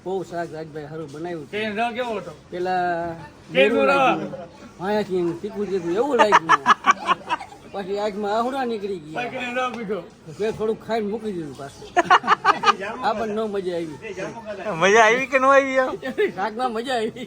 બહુ શાક રાજભાઈ સારું બનાવ્યું તે ન કેવો હતો પેલા કેવું માયાથી શીખવું દીધું એવું લાગ્યું પછી આંખમાં આહુડા નીકળી ગયા બાકી ન પીધો ફેર થોડુંક ખાઈને મૂકી દીધું પાછું આ પણ ન મજા આવી મજા આવી કે ન આવી યાર? શાકમાં મજા આવી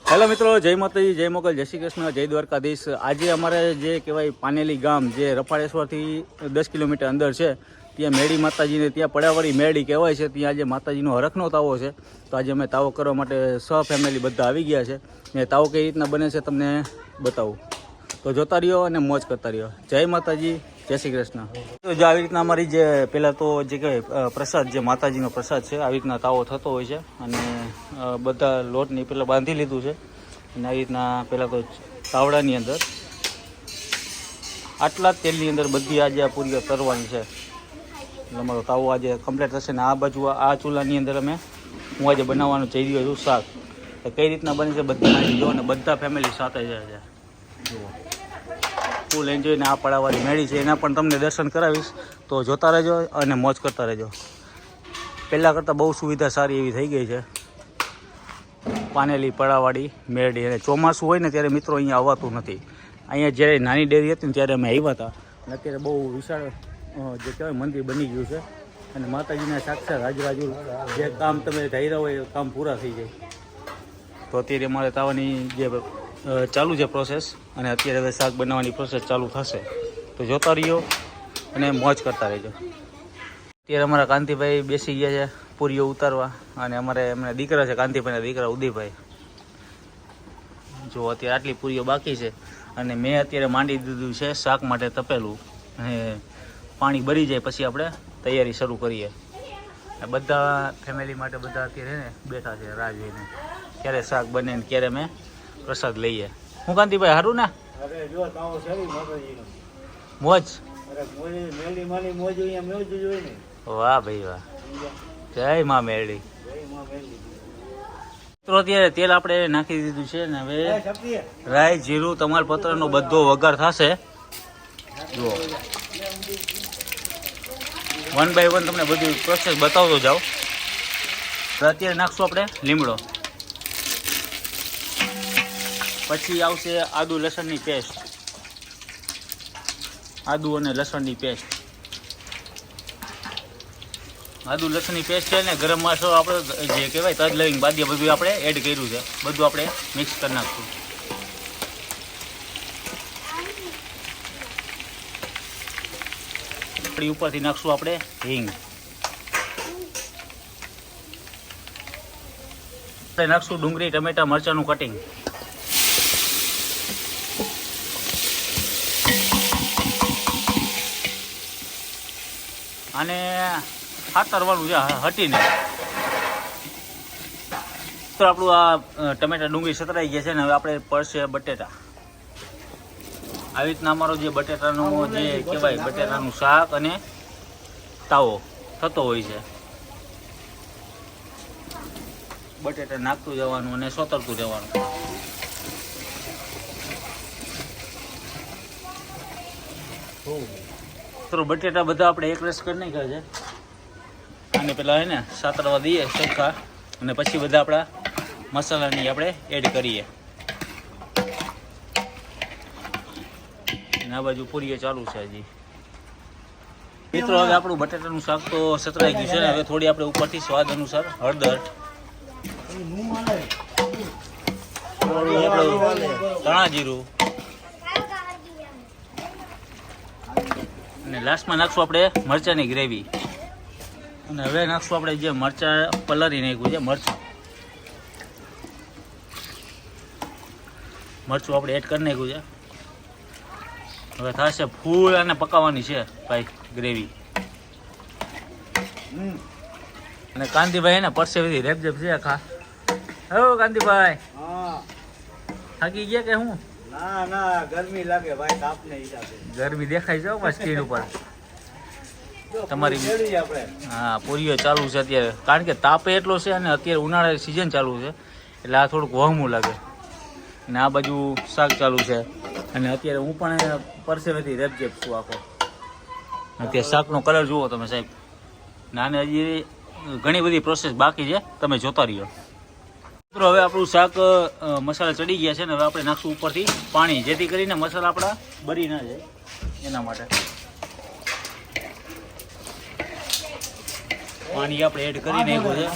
હેલો મિત્રો, જય માતાજી, જય મોગલ, જય શ્રી કૃષ્ણ, જય દ્વારકાધીશ. આજે અમારે જે કહેવાય પાનેલી ગામ જે રફાળેશ્વરથી 10 કિલોમીટર અંદર છે, ત્યાં મેળી માતાજીને ત્યાં પડાવાળી મેળી કહેવાય છે. ત્યાં આજે માતાજીનો હરખનો તાવો છે. તો આજે અમે તાવો કરવા માટે ફેમિલી બધા આવી ગયા છે. ને તાવો કઈ રીતના બને છે તમને બતાવું. તો જોતા રહ્યો અને મોજ કરતા રહ્યો. જય માતાજી, જય શ્રી કૃષ્ણ. તો જો આવી રીતના અમારી જે પહેલાં તો જે કહેવાય પ્રસાદ, જે માતાજીનો પ્રસાદ છે, આવી રીતના તાવો થતો હોય છે. અને બધા લોટની પહેલાં બાંધી લીધું છે. અને આવી રીતના પહેલાં તો તાવડાની અંદર આટલા જ તેલની અંદર બધી આજે આ પૂરીઓ તરવાની છે. એટલે અમારો તાવો આજે કમ્પ્લીટ થશે. ને આ બાજુ આ ચૂલાની અંદર હું આજે બનાવવાનું જઈ રહ્યો છું શાક. તો કઈ રીતના બને છે બધા નાખી દો અને બધા ફેમિલી સાથે જાય છે. જુઓ, ફૂલ એન્જોય. ને આ પડાવાળી મેળી છે એના પણ તમને દર્શન કરાવીશ. તો જોતા રહેજો અને મોજ કરતા રહેજો. પહેલાં કરતાં બહુ સુવિધા સારી એવી થઈ ગઈ છે પાનેલી પડાવાળી મેરડી. અને ચોમાસું હોય ને ત્યારે મિત્રો અહીંયા આવવાતું નથી. અહીંયા જ્યારે નાની ડેરી હતી ને ત્યારે અમે આવ્યા હતા. અને અત્યારે બહુ વિશાળ જે કહેવાય મંદિર બની ગયું છે. અને માતાજીના સાક્ષાત હાજરાજુ જે કામ તમે ધાર્યા હોય એ કામ પૂરા થઈ જાય. તો અત્યારે અમારે તાવાની જે ચાલુ છે પ્રોસેસ, અને અત્યારે હવે શાક બનાવવાની પ્રોસેસ ચાલુ થશે. તો જોતા રહ્યો અને મોજ કરતા રહેજો. અત્યારે અમારા કાંતિભાઈ બેસી ગયા છે પૂરીઓ ઉતારવા. અને અમારે એમને દીકરા છે, કાંતિભાઈના દીકરા ઉદયભાઈ. જો અત્યારે આટલી પૂરીઓ બાકી છે. અને મેં અત્યારે માંડી દીધું છે શાક માટે તપેલું. અને પાણી ભરી જાય પછી આપણે તૈયારી શરૂ કરીએ. બધા ફેમિલી માટે બધા અત્યારે ને બેઠા છે રાહ જોઈને ક્યારે શાક બને ને ક્યારે મેં પ્રસાદ લઈએ. હું કાંતિભાઈ સારું ને? મોજ. વાહ ભાઈ વાહ, જય માં મેરડી. તો અત્યારે તેલ આપણે નાખી દીધું છે ને હવે રાઈ, જીરું, તમાલપત્રનો બધો વઘાર થશે. જુઓ, 1 by 1 તમને બધી પ્રોસેસ બતાવતો જાઓ. અત્યારે નાખશું આપણે લીમડો. પછી આવશે આદુ લસણની પેસ્ટ. આદુ અને લસણની પેસ્ટ. આદુ લસણની પેસ્ટ છે ને ગરમ મસાલો આપણે જે કહેવાય તજ લવિંગ બાદિયા બધું આપણે એડ કર્યું છે. બધું આપણે મિક્સ કરી નાખશું. આપણી ઉપરથી નાખશું આપણે હિંગ. આપણે નાખશું ડુંગળી, ટમેટા, મરચાંનું કટિંગ. અને ખાતરવાનું છે હટીને. તો આપણું આ ટમેટા ડુંગળી સતરાઈ ગયા છે ને હવે આપણે પડશે બટેટા. આવી રીતના અમારો જે બટેટાનું જે કહેવાય બટેટાનું શાક અને તાવો થતો હોય છે. બટેટા નાખતું જવાનું અને સોતરતું જવાનું. તો બટેટા બધા આપણે એક રસ કરી નાખ્યા છે. અને પેલા હે ને સાતરવા દઈએ સરખા. અને પછી બધા આપણા મસાલાની આપણે એડ કરીએ. આ બાજુ પૂરીએ ચાલુ છે હજી. મિત્રો હવે આપણું બટેટાનું શાક તો સતરાઈ ગયું છે ને હવે થોડી આપણે ઉપરથી સ્વાદ અનુસાર હળદર, ધાણા જીરું અને લાસ્ટમાં નાખશું આપણે મરચાંની ગ્રેવી. અને હવે નાખશું આપણે જે મરચાં પલાળી નાખ્યું છે મરચું આપણે એડ કરી નાખ્યું છે. હવે થશે ફૂલ અને પકાવવાની છે ભાઈ ગ્રેવી. અને કાંતિભાઈ ને પરસેવી રેપજેપ છે આખા. હો કાંતિભાઈ, થાકી ગયા કે હું? ના ગરમી લાગે ભાઈ, તાપને હિસાબે ગરમી દેખાય છે બસ સ્ક્રીન ઉપર તમારી. હા, પૂરીઓ ચાલુ છે અત્યારે કારણ કે તાપે એટલો છે અને અત્યારે ઉનાળાની સિઝન ચાલુ છે એટલે આ થોડુંક વહમું લાગે. ને આ બાજુ શાક ચાલુ છે. અને અત્યારે હું પણ પરસેવેથી રેપઝેપ છું આખો. અત્યારે શાકનો કલર જુઓ તમે સાહેબ. નાને હજી ઘણી બધી પ્રોસેસ બાકી છે, તમે જોતા રહ્યો. મિત્રો હવે આપણું શાક મસાલા ચડી ગયા છે ને હવે આપણે નાખશું ઉપરથી પાણી, જેથી કરીને મસાલા આપણા બળી ના જાય એના માટે. પાણી આપણે એડ કરી નાખ્યું છે.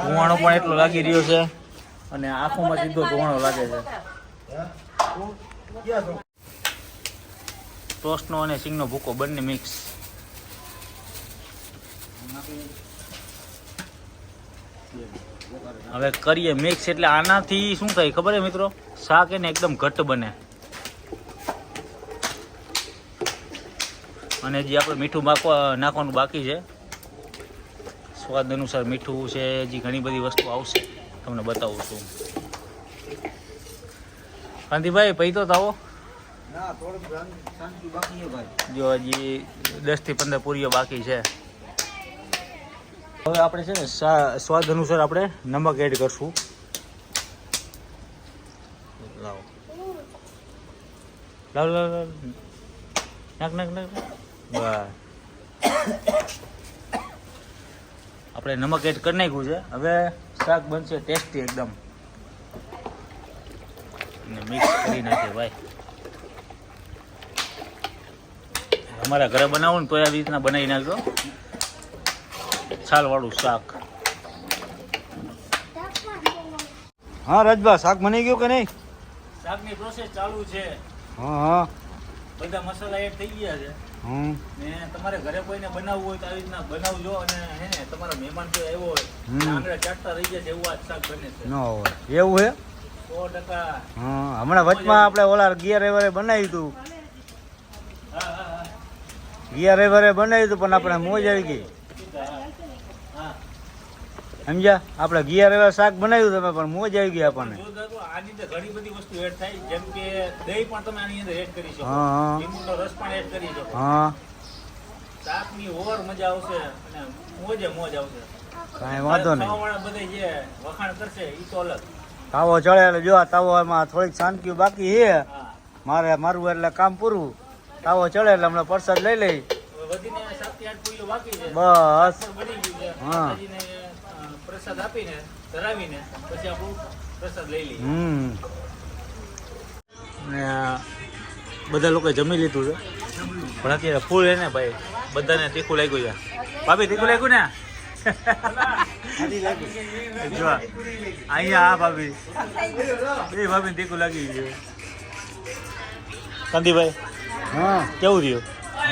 ધુવાણો પણ એટલો લાગી રહ્યો છે અને આંખોમાં સીધો ધુવાણો લાગે છે. ટોસ્ટનો અને સિંગનો ભૂકો બંને મિક્સ. હવે કરીએ મિક્સ, એટલે આનાથી શું થાય ખબર છે મિત્રો? શાક એને એકદમ ઘટ્ટ બને. અને જે આપણે મીઠું નાખવાનું બાકી છે, સ્વાદ અનુસાર મીઠું છે, હજી ઘણી બધી વસ્તુ આવશે, તમને બતાવું છું. કાંતિભાઈ પૈ તો આવો. જો હજી 10 થી 15 પૂરીઓ બાકી છે. હવે આપણે છે ને સ્વાદ અનુસાર આપણે નમક એડ કરશું. લાવો લાવ લાવ નાખ નાખ નાખ. બસ આપણે નમક એડ કરી નાખ્યું છે. હવે શાક બનશે ટેસ્ટી એકદમ. મિક્સ કરી નાખીએ ભાઈ. અમારા ઘરે બનાવો ને તો આવી રીતના બનાવી નાખજો છાલવાળું શાક. હા રાજભા, શાક બની ગયું કે નહીં? શાકની પ્રોસેસ ચાલુ છે. હા બધા મસાલા એડ થઈ ગયા છે. ને તમારે ઘરે કોઈને બનાવવું હોય તો આવી રીતના બનાવજો. અને હે ને તમારા મહેમાન કોઈ આવ્યો હોય આંગળા ચાટતા રહી જાય એવું આ શાક બને છે. ન હોય એવું હે? 100%. હા, હમણાં વચમાં આપણે ઓલા ગયા રવિવારે બનાવ્યું હતું. ગયા રવિવારે બનાવ્યું હતું પણ આપણે મોજ આવી ગઈ. સમજ્યા? આપણે ગયા રવિવારે શાક બનાવ્યું તમે પણ મોજ આવી ગઈ આપણને. આની અંદર ઘણી બધી વસ્તુ એડ થાય, જેમ કે દહીં પણ તમે આની અંદર એડ કરી શકો, હા લીંબુનો રસ પણ એડ કરી શકો. હા, શાકની ઓવર મજા આવશે અને મોજે મોજ આવશે. કાંઈ વાંધો નહીં. ખાવાવાળા બધા જે વખાણ કરશે એ તો અલગ. તાવો ચડે એટલે જો આ તાવોમાં થોડીક શાંતિ બાકી છે. મારું એટલે કામ પૂરું. તાવો ચડે એટલે હમણાં પ્રસાદ લઈ લઈ. વધીને 7 થી 8 પૂરીઓ બાકી છે. બસ બની ગયું છે. હા. માતાજીને પ્રસાદ આપીને ધરાવીને પછી આપણું પ્રસાદ લઈ લઈએ. ને બધા લોકોએ જમી લીધું છે પણ અત્યારે ફૂલ હે ને ભાઈ, બધાને તીખું લાગ્યું છે. ભાભી તીખું લાગ્યું ને? જો અહીંયા આ ભાભી બે ભાભી તીખું લાગી ગયું. કાંતિભાઈ હા, કેવું થયું?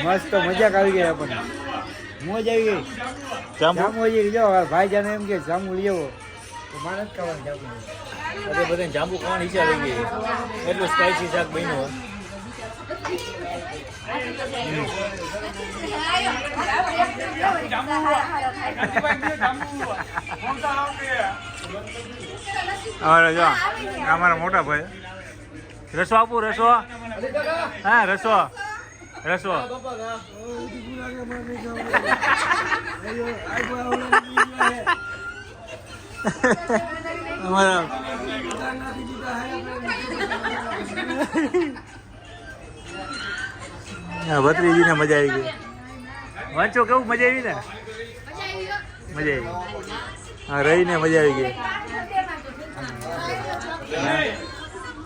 મસ્ત મજાક આવી ગઈ આપણને. મોજ આવી ગઈ. જાંબુ જામુ હજી જો ભાઈ જાને એમ કે જામુ લઈ આવો તો મારે જ ખાવાનું જામુ. અરે બધાને જાંબુ ખાવાની ઈચ્છા થઈ ગઈ. એટલું સ્પાઈસી શાક બન્યું. અમારા જો અમારા મોટા ભાઈ રસો આપું. રસો હા, રસો રસો. અમારા ભત્રીજીને મજા આવી ગઈ. વાંચો કેવું મજા આવી ને? મજા આવી. હા, રહીને મજા આવી ગઈ.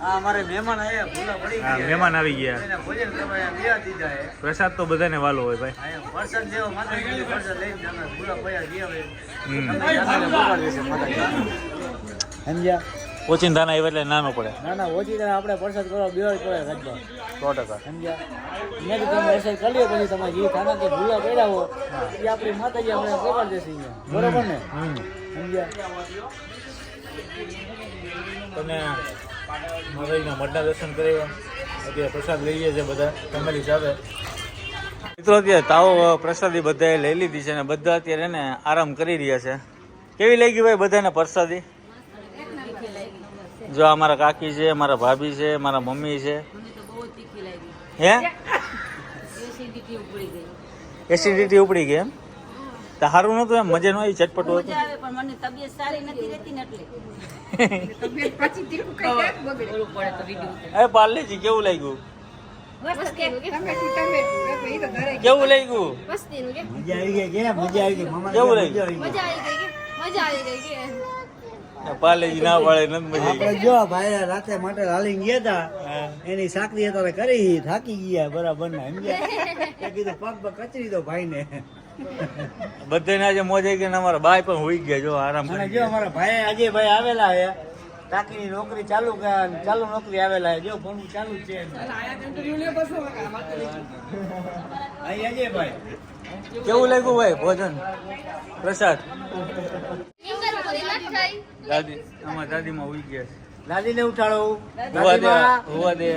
હા, અમારે મહેમાન આવ્યા, ભૂલા પડી હા, ગયા. મહેમાન આવી ગયા. એને ભોજન કરવા દીધા દીધા હે. પ્રસાદ તો બધાને વાલો હોય ભાઈ. અહીંયા વરસાદ જેવો માતાજી વરસાદ લઈને જામે ભૂલા પડ્યા ગયા હોય. હમ. તમને જાને બોલાડી દેશે માતાજી. સમજ્યા? ઓચિંતાના આવ્યા એટલે નાનો પડે. ના ના, ઓછી ત્યારે આપણે વરસાદ કરવા બેવા પડે રાજભા. 100%. સમજ્યા? મેં તો તમે વરસાદ કરી લ્યો પછી તમારે જે ખાના કે ભૂલા પડ્યા હો એ આપણી માતાજી આપણે બોલાડી દેશે અહીંયા. બરોબર ને? સમજ્યા? તમે મહાવીરના મઠના દર્શન કર્યા. અત્યારે પ્રસાદ લઈએ છે બધા ફેમિલી સાથે. મિત્રો અત્યારે તાવો પ્રસાદી બધાએ લઈ લીધી છે અને બધા અત્યારે એને આરામ કરી રહ્યા છે. કેવી લાગી ભાઈ બધાને પ્રસાદી? જો અમારા કાકી છે, મારા ભાભી છે, મારા મમ્મી છે. હે એસિડિટી ઉપડી ગઈ એમ? સારું નતું એમ મજા ન આવી ચટપટું હતું મજા આવે પણ મને તબિયત સારી નથી રહેતી ને એટલે એ પાર્લેજી કેવું લાગ્યું કેવું લાગ્યું મજા આવી ગઈ કે મજા આવી ગઈ મામા કેવું લાગ્યું પાર્લેજી ના પાડે નથી મજા આવી આપણે જો ભાઈ રાતે માટે હાલીને ગયા હતા એની સાકરી અત્યારે કરી થાકી ગયા બરાબર ને સમજ્યા કીધું પગ કચરી દો ભાઈ ને બધાને આજે મોજ આવી ગઈ ને અમારા બાય પણ હોઈ ગયા જો આરામ અને કરી જો અમારા ભાઈ અજયભાઈ આવેલા છે ટાંકીની નોકરી ચાલુ નોકરી આવેલા છે જો ફોન ચાલુ જ છે અહીં અજયભાઈ કેવું લાગ્યું ભાઈ ભોજન પ્રસાદ દાદી આમાં દાદીમાં હોઈ ગયા છે દાદીને ઉઠાડો હોવા દે દાદીમાં હોવા દે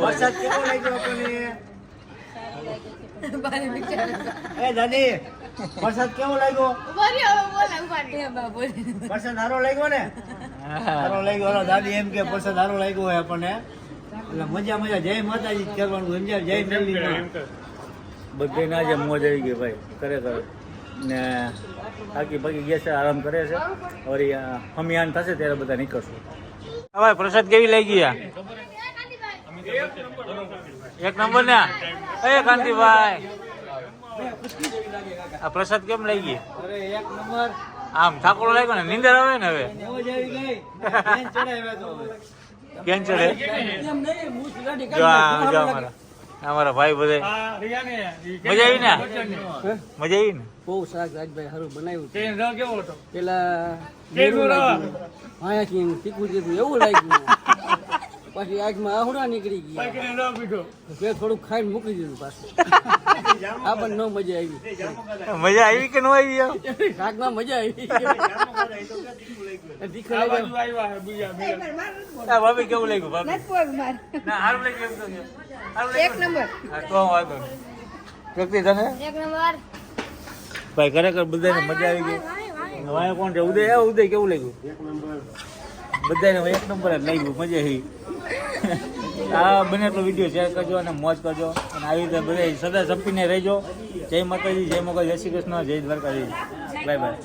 વરસાદ કેવો લાગ્યો આપણને એ દાદી વરસાદ કેવો લાગ્યો વરસાદ સારો લાગ્યો ને સારો લાગ્યો હાલો દાદી એમ કે વરસાદ સારો લાગ્યો હોય આપણને એટલે મજા જય માતાજી જ કરવાનું સમજ્યા જય મેલી બધાને આજે મોજ આવી ગઈ ભાઈ ખરેખર ને થાકી બાકી ગયા છે આરામ કરે છે વળી હમિયાન થશે ત્યારે બધા નીકળશું ભાઈ પ્રસાદ કેવી લાગી એક નંબર ને એ કાંતિભાઈ આ પ્રસાદ કેમ લાગી અરે એક નંબર આમ ઠાકોર લાગ્યો ને નીંદર આવે ને હવે મોજ આવી ગઈ ટ્રેન ચડાવ્યા તો હવે કેમ ચડે એમ નહીં મૂછ ગાડી જો જો અમારા ભાઈ બધા મજા આવી ને મજા આવી ને બહુ શાક રાજભાઈ સારું બનાવ્યું પેલા મેરું લાગ્યું માયાથી તીખું તીખું એવું લાગ્યું પછી આંખમાં આહુડા નીકળી ગયા ફેર થોડુંક ખાઈને મૂકી દીધું પાછું આપણને ન મજા આવી મજા આવી કે ન આવી શાકમાં મજા આવી તીખું લાગ્યું ભાભી કેવું લાગ્યું ભાભી ના સારું લાગ્યું એમ તો કે. સારું લાગ્યું ને? હા, તો વાંધો નહીં. પ્રગતિ તને ભાઈ ખરેખર બધાને મજા આવી ગઈ વાય કોણ છે ઉદય ઉદય કેવું લાગ્યું બધાને એક નંબર જ લાગ્યું મજા આવી આ બને તો વિડીયો શેર કરજો અને મોજ કરજો અને આવી રીતે બધા સદા સંપીને રહેજો જય માતાજી જય મોગલ જય શ્રી કૃષ્ણ જય દ્વારકાધીશ બાય બાય